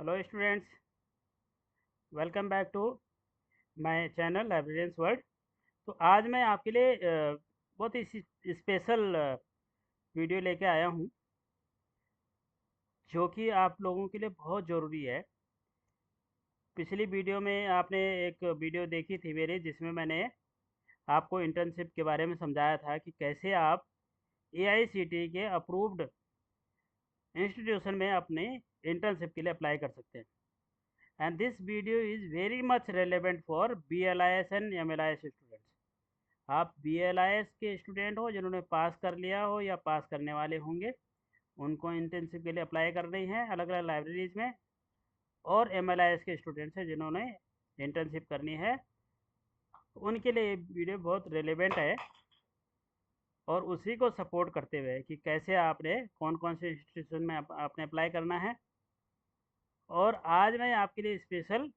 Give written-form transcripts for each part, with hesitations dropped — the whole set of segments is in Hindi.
Hello students, welcome back to my channel librarians world. तो आज मैं आपके लिए बहुत ही स्पेशल वीडियो लेके आया हूँ, जो कि आप लोगों के लिए बहुत ज़रूरी है। पिछली वीडियो में आपने एक वीडियो देखी थी मेरी, जिसमें मैंने आपको इंटर्नशिप के बारे में समझाया था कि कैसे आप AICTE के अप्रूव्ड इंस्टीट्यूशन में अपने इंटर्नशिप के लिए अप्लाई कर सकते हैं। And this video is very much relevant for BLIS and MLIS students. आप BLIS के स्टूडेंट हो जिन्होंने पास कर लिया हो या पास करने वाले होंगे, उनको इंटर्नशिप के लिए अप्लाई करनी है अलग अलग लाइब्रेरीज में। और MLIS के स्टूडेंट्स हैं जिन्होंने इंटर्नशिप करनी है, उनके लिए ये वीडियो बहुत रेलेवेंट है। और उसी को सपोर्ट करते हुए कि कैसे आपने कौन कौन से इंस्टीट्यूशन में आपने अप्लाई करना है। और आज मैं आपके लिए स्पेशल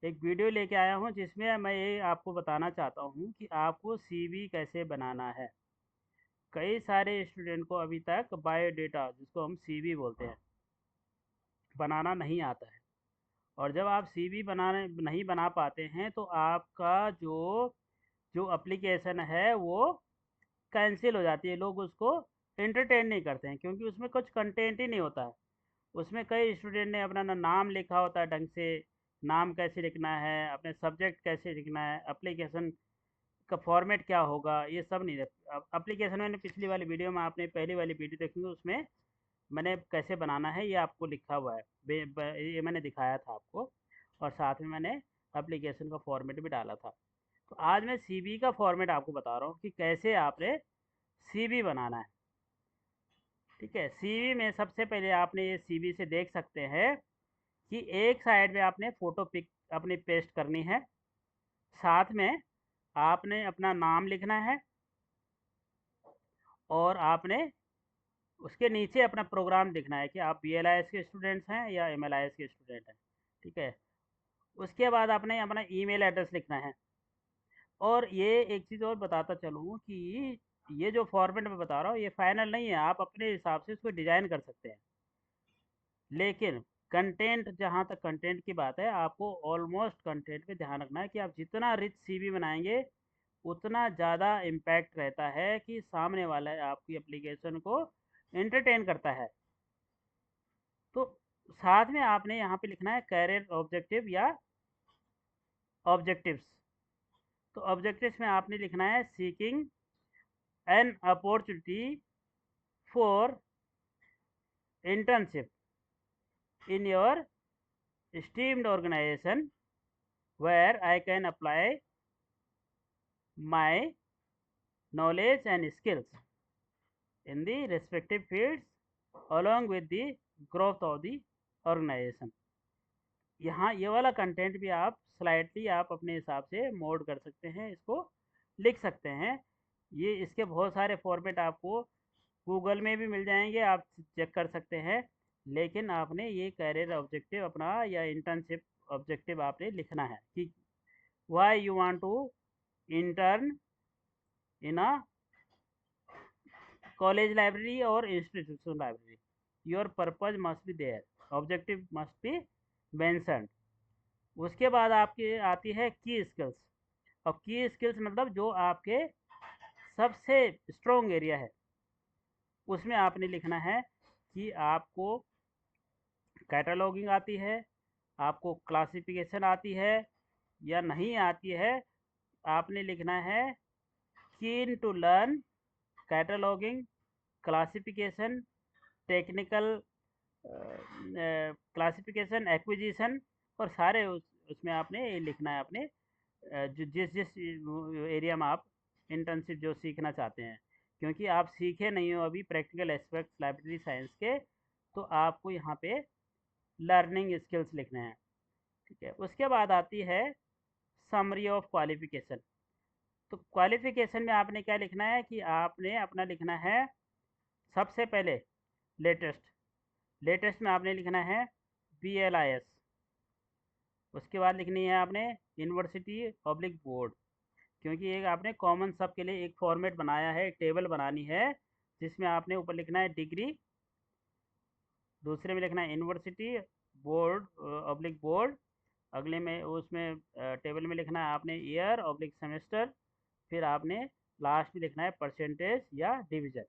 एक वीडियो लेके आया हूँ, जिसमें मैं ये आपको बताना चाहता हूँ कि आपको CV कैसे बनाना है। कई सारे स्टूडेंट को अभी तक बायोडेटा, जिसको हम CV बोलते हैं, बनाना नहीं आता है। और जब आप CV बनाने नहीं बना पाते हैं तो आपका जो जो एप्लीकेशन है वो कैंसिल हो जाती है। लोग उसको एंटरटेन नहीं करते हैं, क्योंकि उसमें कुछ कंटेंट ही नहीं होता है। उसमें कई स्टूडेंट ने अपना ना नाम लिखा होता है ढंग से, नाम कैसे लिखना है, अपने सब्जेक्ट कैसे लिखना है, एप्लीकेशन का फॉर्मेट क्या होगा, ये सब नहीं। एप्लीकेशन मैंने पिछली वाली वीडियो में, आपने पहली वाली वीडियो देखेंगे, उसमें मैंने कैसे बनाना है ये आपको लिखा हुआ है। ये मैंने दिखाया था आपको। और साथ में मैंने एप्लीकेशन का फॉर्मेट भी डाला था। तो आज मैं CV का फॉर्मेट आपको बता रहा हूँ कि कैसे आपने CV बनाना है। ठीक है, CV में सबसे पहले आपने ये CV से देख सकते हैं कि एक साइड में आपने फ़ोटो पिक अपनी पेस्ट करनी है। साथ में आपने अपना नाम लिखना है, और आपने उसके नीचे अपना प्रोग्राम लिखना है कि आप BLIS के स्टूडेंट्स हैं या MLIS के स्टूडेंट हैं। ठीक है, उसके बाद आपने अपना ईमेल एड्रेस लिखना है। और ये एक चीज़ और बताता चलूँ कि ये जो फॉर्मेट मैं बता रहा हूँ ये फाइनल नहीं है, आप अपने हिसाब से इसको डिज़ाइन कर सकते हैं। लेकिन कंटेंट, जहाँ तक कंटेंट की बात है, आपको ऑलमोस्ट कंटेंट पे ध्यान रखना है कि आप जितना रिच CV बनाएंगे उतना ज़्यादा इम्पैक्ट रहता है कि सामने वाला आपकी एप्लीकेशन को एंटरटेन करता है। तो साथ में आपने यहाँ पे लिखना है कैरियर ऑब्जेक्टिव या ऑब्जेक्टिव्स। तो ऑब्जेक्टिव्स में आपने लिखना है seeking an opportunity for internship in your esteemed organization where I can apply my knowledge and skills in the respective fields along with the growth of the organization। यहाँ ये वाला कंटेंट भी आप स्लाइडली आप अपने हिसाब से मोड कर सकते हैं, इसको लिख सकते हैं। ये इसके बहुत सारे फॉर्मेट आपको गूगल में भी मिल जाएंगे, आप चेक कर सकते हैं। लेकिन आपने ये कैरियर ऑब्जेक्टिव अपना या इंटर्नशिप ऑब्जेक्टिव आपने लिखना है कि why you want to intern in a college library और institutional library. Your purpose must be there, objective must be mentioned. उसके बाद आपकी आती है की स्किल्स। और की स्किल्स मतलब जो आपके सबसे स्ट्रॉन्ग एरिया है, उसमें आपने लिखना है कि आपको कैटलॉगिंग आती है, आपको क्लासिफिकेशन आती है या नहीं आती है। आपने लिखना है keen to learn cataloguing, classification, technical classification, acquisition, और सारे उसमें आपने लिखना है अपने जिस जिस एरिया में आप इंटर्नशिप जो सीखना चाहते हैं। क्योंकि आप सीखे नहीं हो अभी प्रैक्टिकल एस्पेक्ट लाइब्रेरी साइंस के, तो आपको यहाँ पे लर्निंग स्किल्स लिखने हैं। ठीक है, उसके बाद आती है समरी ऑफ क्वालिफिकेशन। तो क्वालिफिकेशन में आपने क्या लिखना है कि आपने अपना लिखना है सबसे पहले लेटेस्ट। लेटेस्ट में आपने लिखना है BLIS। उसके बाद लिखनी है आपने यूनिवर्सिटी पब्लिक बोर्ड, क्योंकि एक आपने कॉमन सब के लिए एक फॉर्मेट बनाया है, एक टेबल बनानी है, जिसमें आपने ऊपर लिखना है डिग्री, दूसरे में लिखना है यूनिवर्सिटी, बोर्ड ऑब्लिक बोर्ड, अगले में उसमें टेबल में लिखना है आपने ईयर ऑब्लिक सेमेस्टर, फिर आपने लास्ट में लिखना है परसेंटेज या डिवीज़न।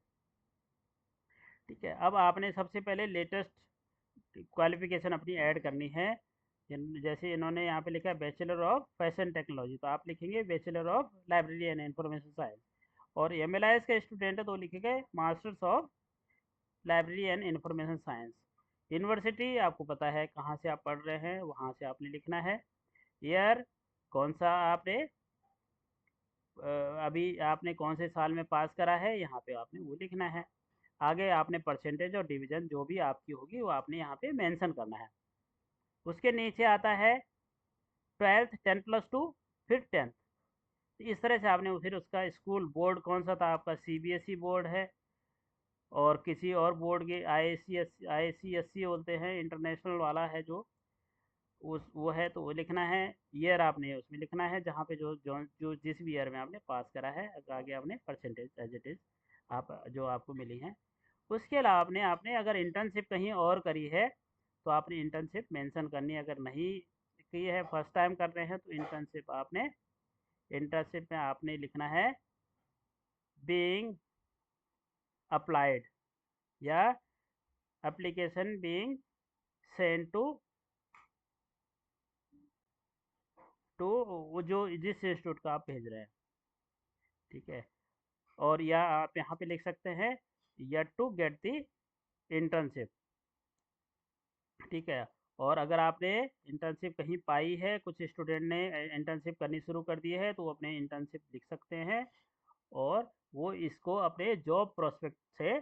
ठीक है, अब आपने सबसे पहले लेटेस्ट क्वालिफ़िकेशन अपनी ऐड करनी है। जैसे इन्होंने यहाँ पे लिखा है बैचलर ऑफ फैशन टेक्नोलॉजी, तो आप लिखेंगे bachelor of library and information science. और एमएलआईएस का स्टूडेंट है तो लिखेंगे masters of library and information science. University आपको पता है कहाँ से आप पढ़ रहे हैं, वहाँ से आपने लिखना है। ईयर कौन सा आपने अभी आपने कौन से साल में पास करा है, यहाँ पे आपने वो लिखना है। आगे आपने परसेंटेज और डिवीज़न जो भी आपकी होगी वो आपने यहाँ पे मेंशन करना है। उसके नीचे आता है 12th 10+2 फिर 10th। इस तरह से आपने फिर उसका स्कूल बोर्ड कौन सा था, आपका सीबीएसई बोर्ड है और किसी और बोर्ड के आईसीएससी बोलते हैं, इंटरनेशनल वाला है जो उस वो है तो वो लिखना है। ईयर आपने उसमें लिखना है जहाँ पे जो जिस भी ईयर में आपने पास करा है, आगे आपने परसेंटेज एज इट इज़ आप जो आपको मिली हैं। उसके अलावा आपने आपने अगर इंटर्नशिप कहीं और करी है तो आपने इंटर्नशिप मेंशन करनी है। अगर नहीं की है, फर्स्ट टाइम कर रहे हैं, तो इंटर्नशिप में आपने लिखना है बीइंग अप्लाइड या एप्लीकेशन बीइंग सेंड टू वो जो जिस इंस्टीट्यूट का आप भेज रहे हैं। ठीक है, और या आप यहाँ पे लिख सकते हैं yet to get the internship. ठीक है, और अगर आपने इंटर्नशिप कहीं पाई है, कुछ स्टूडेंट ने इंटर्नशिप करनी शुरू कर दी है, तो वो अपने इंटर्नशिप लिख सकते हैं और वो इसको अपने जॉब प्रोस्पेक्ट से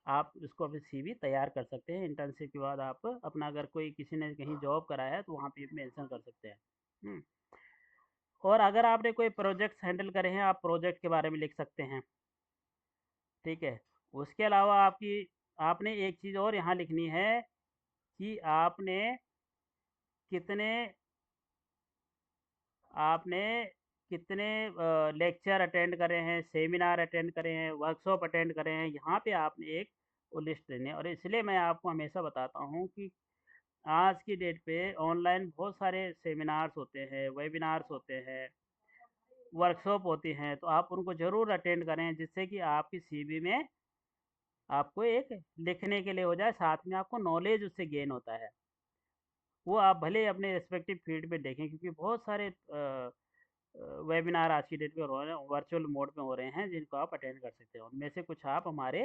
आप उसको अपनी सीवी तैयार कर सकते हैं। इंटर्नशिप के बाद आप अपना अगर कोई किसी ने कहीं जॉब करा है तो वहाँ पे मेंशन कर सकते हैं। और अगर आपने कोई प्रोजेक्ट्स हैंडल करे हैं, आप प्रोजेक्ट के बारे में लिख सकते हैं। ठीक है, उसके अलावा आपने एक चीज़ और यहाँ लिखनी है कि कितने आपने कितने लेक्चर अटेंड करे हैं, सेमिनार अटेंड करे हैं, वर्कशॉप अटेंड करे हैं। यहाँ पे आपने एक वो लिस्ट देनी है। और इसलिए मैं आपको हमेशा बताता हूँ कि आज की डेट पे ऑनलाइन बहुत सारे सेमिनार्स होते हैं, वेबिनार्स होते हैं, वर्कशॉप होती हैं, तो आप उनको ज़रूर अटेंड करें जिससे कि आपकी सीवी में आपको एक लिखने के लिए हो जाए, साथ में आपको नॉलेज उससे गेन होता है। वो आप भले अपने रिस्पेक्टिव फील्ड में देखें, क्योंकि बहुत सारे वेबिनार आज की डेट में हो रहे हैं, वर्चुअल मोड में हो रहे हैं, जिनको आप अटेंड कर सकते हैं। उनमें से कुछ आप हमारे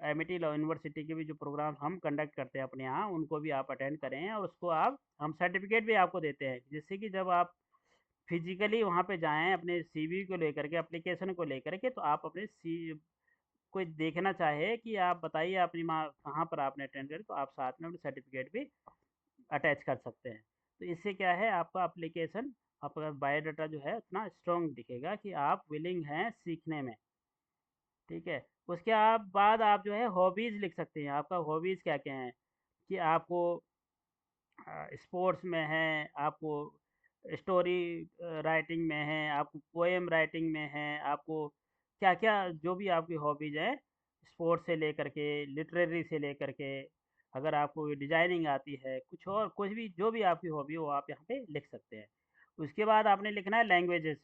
एमिटी लॉ यूनिवर्सिटी के भी जो प्रोग्राम हम कंडक्ट करते हैं अपने यहाँ, उनको भी आप अटेंड करें और उसको हम सर्टिफिकेट भी आपको देते हैं, जिससे कि जब आप फिजिकली वहाँ पे जाएं अपने सीवी को लेकर के, एप्लीकेशन को लेकर के, तो आप अपने सी कोई देखना चाहे कि आप बताइए अपनी माँ कहाँ पर आपने अटेंड करी, तो आप साथ में अपने सर्टिफिकेट भी अटैच कर सकते हैं। तो इससे क्या है, आपका एप्लीकेशन, आपका बायोडाटा जो है उतना स्ट्रॉन्ग दिखेगा कि आप विलिंग हैं सीखने में। ठीक है, उसके बाद आप जो है हॉबीज़ लिख सकते हैं। आपका हॉबीज़ क्या क्या हैं, कि आपको स्पोर्ट्स में है, आपको स्टोरी राइटिंग में है, आपको पोएम राइटिंग में है, आपको क्या क्या जो भी आपकी हॉबीज़ हैं, स्पोर्ट्स से लेकर के लिटरेरी से लेकर के, अगर आपको डिजाइनिंग आती है, कुछ और कुछ भी जो भी आपकी हॉबी हो आप यहाँ पे लिख सकते हैं। उसके बाद आपने लिखना है लैंग्वेजेस,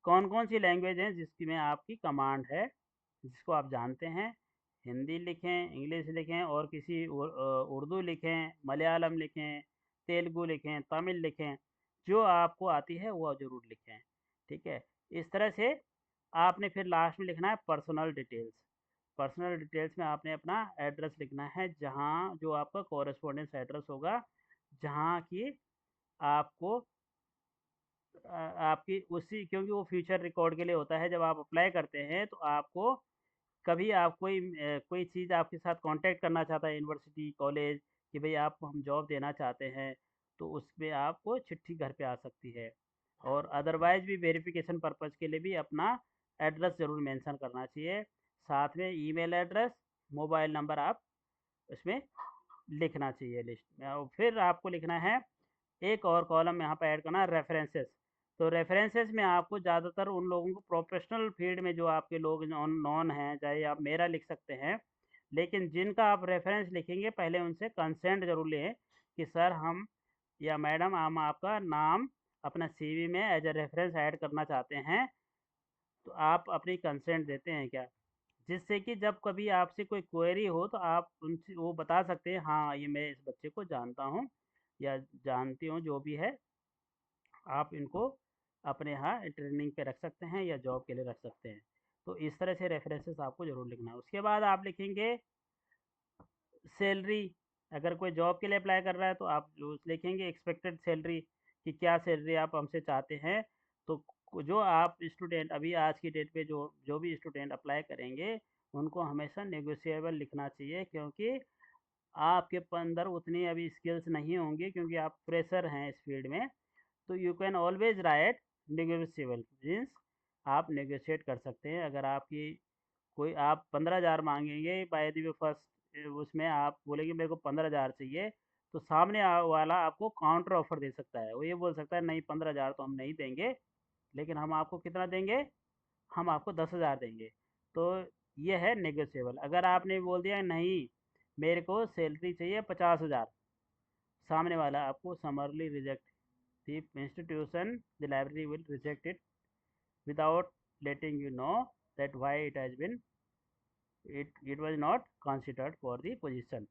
कौन कौन सी लैंग्वेज हैं जिसकी में आपकी कमांड है, जिसको आप जानते हैं। हिंदी लिखें, इंग्लिश लिखें, और किसी उर्दू लिखें, मलयालम लिखें, तेलुगु लिखें, तमिल लिखें, जो आपको आती है वो ज़रूर लिखें। ठीक है, इस तरह से आपने फिर लास्ट में लिखना है पर्सनल डिटेल्स। पर्सनल डिटेल्स में आपने अपना एड्रेस लिखना है, जहाँ जो आपका कॉरेस्पॉन्डेंस एड्रेस होगा, जहाँ की आपको आपकी उसी, क्योंकि वो फ्यूचर रिकॉर्ड के लिए होता है। जब आप अप्लाई करते हैं तो आपको कभी आप कोई चीज़ आपके साथ कांटेक्ट करना चाहता है यूनिवर्सिटी कॉलेज कि भाई आपको हम जॉब देना चाहते हैं, तो उसमें आपको चिट्ठी घर पे आ सकती है। और अदरवाइज भी वेरिफिकेशन पर्पज़ के लिए भी अपना एड्रेस ज़रूर मेंशन करना चाहिए, साथ में ईमेल एड्रेस, मोबाइल नंबर आप उसमें लिखना चाहिए लिस्ट में। और फिर आपको लिखना है एक और कॉलम यहाँ पे ऐड करना है रेफरेंसेस। तो रेफरेंसेस में आपको ज़्यादातर उन लोगों को प्रोफेशनल फील्ड में जो आपके लोग नॉन नॉन हैं, चाहे आप मेरा लिख सकते हैं, लेकिन जिनका आप रेफरेंस लिखेंगे पहले उनसे कंसेंट ज़रूर लें कि सर हम या मैडम हम आपका नाम अपना सीवी में एज ए रेफरेंस ऐड करना चाहते हैं, तो आप अपनी कंसेंट देते हैं क्या? जिससे कि जब कभी आपसे कोई क्वेरी हो तो आप उनसे वो बता सकते हैं, हाँ ये मैं इस बच्चे को जानता हूँ या जानती हूँ, जो भी है आप इनको अपने यहाँ ट्रेनिंग पे रख सकते हैं या जॉब के लिए रख सकते हैं। तो इस तरह से रेफरेंसेस आपको ज़रूर लिखना है। उसके बाद आप लिखेंगे सैलरी। अगर कोई जॉब के लिए अप्लाई कर रहा है तो आप जो लिखेंगे एक्सपेक्टेड सैलरी, कि क्या सैलरी आप हमसे चाहते हैं। तो जो आप स्टूडेंट अभी आज की डेट पे जो जो भी स्टूडेंट अप्लाई करेंगे उनको हमेशा नेगोशिएबल लिखना चाहिए, क्योंकि आपके अंदर उतनी अभी स्किल्स नहीं होंगी क्योंकि आप फ्रेशर हैं इस फील्ड में। तो you can always right negotiable, means आप नेगोशिएट कर सकते हैं। अगर आपकी कोई आप 15,000 मांगेंगे बाय द वे फर्स्ट, उसमें आप बोलेंगे मेरे को 15,000 चाहिए, तो सामने वाला आपको काउंटर ऑफर दे सकता है। वो ये बोल सकता है नहीं 15,000 तो हम नहीं देंगे, लेकिन हम आपको कितना देंगे, हम आपको 10,000 देंगे। तो ये है नेगोशिएबल। अगर आपने बोल दिया नहीं मेरे को सैलरी चाहिए 50,000, सामने वाला आपको समरली reject, the institution, the library will reject it without letting you know that why it was not considered for the position.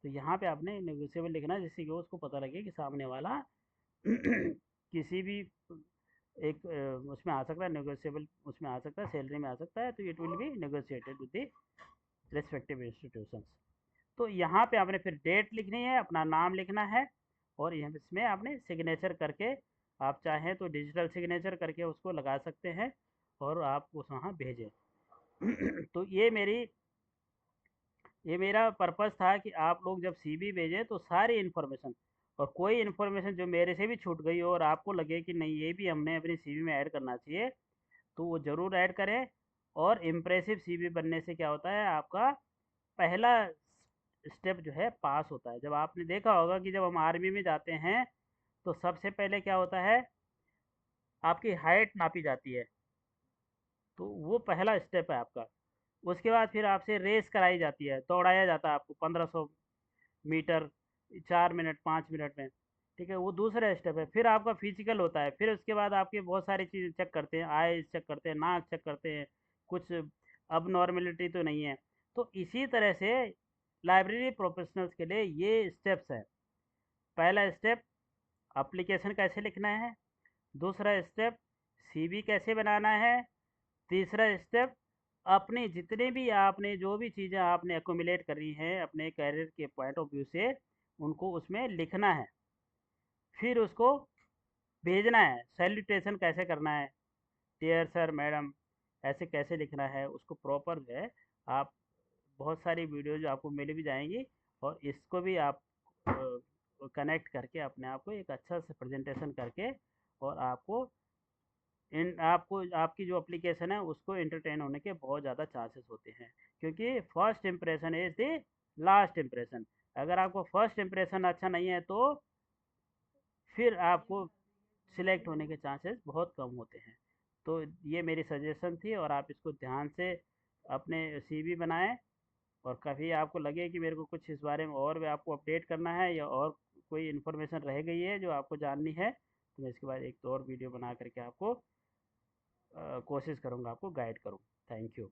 तो यहाँ पे आपने नेगोशिएबल लिखना है जिससे कि उसको पता लगे कि सामने वाला किसी भी एक उसमें आ सकता है, नेगोशिएबल उसमें आ सकता है, सैलरी में आ सकता है, तो it will be negotiated with the respective institutions. तो यहाँ पे आपने फिर डेट लिखनी है, अपना नाम लिखना है, और इसमें आपने सिग्नेचर करके, आप चाहें तो डिजिटल सिग्नेचर करके उसको लगा सकते हैं और आप उस वहाँ भेजें। तो ये मेरा पर्पस था कि आप लोग जब सीवी भेजें तो सारी इन्फॉर्मेशन, और कोई इन्फॉर्मेशन जो मेरे से भी छूट गई हो और आपको लगे कि नहीं ये भी हमने अपनी सीवी में ऐड करना चाहिए, तो वो ज़रूर ऐड करें। और इम्प्रेसिव सीवी बनने से क्या होता है, आपका पहला स्टेप जो है पास होता है। जब आपने देखा होगा कि जब हम आर्मी में जाते हैं तो सबसे पहले क्या होता है, आपकी हाइट नापी जाती है, तो वो पहला स्टेप है आपका। उसके बाद फिर आपसे रेस कराई जाती है, दौड़ाया जाता है आपको 1500 मीटर 4 मिनट 5 मिनट में, ठीक है, वो दूसरा स्टेप है। फिर आपका फिजिकल होता है, फिर उसके बाद आपके बहुत सारी चीज़ें चेक करते हैं, आईज चेक करते हैं, नाक चेक करते हैं, कुछ अब नॉर्मेलिटी तो नहीं है। तो इसी तरह से लाइब्रेरी प्रोफेशनल्स के लिए ये स्टेप्स है। पहला स्टेप एप्लीकेशन कैसे लिखना है, दूसरा स्टेप सीवी कैसे बनाना है, तीसरा स्टेप अपनी जितने भी आपने जो भी चीज़ें आपने एक्यूमुलेट करी हैं अपने कैरियर के पॉइंट ऑफ व्यू से, उनको उसमें लिखना है। फिर उसको भेजना है, सैल्यूटेशन कैसे करना है, डियर सर मैडम, ऐसे कैसे लिखना है उसको प्रॉपर जो है। आप बहुत सारी वीडियो जो आपको मिल भी जाएंगी, और इसको भी आप कनेक्ट करके अपने आप को एक अच्छा से प्रेजेंटेशन करके, और आपको इन आपको आपकी जो एप्लीकेशन है उसको एंटरटेन होने के बहुत ज़्यादा चांसेस होते हैं, क्योंकि first impression is the last impression. अगर आपको फर्स्ट इम्प्रेशन अच्छा नहीं है तो फिर आपको सिलेक्ट होने के चांसेस बहुत कम होते हैं। तो ये मेरी सजेशन थी, और आप इसको ध्यान से अपने सीवी बनाएं। और कभी आपको लगे कि मेरे को कुछ इस बारे में और भी आपको अपडेट करना है, या और कोई इन्फॉर्मेशन रह गई है जो आपको जाननी है, तो मैं इसके बाद एक तो और वीडियो बना करके आपको कोशिश करूँगा आपको गाइड करूँ। Thank you.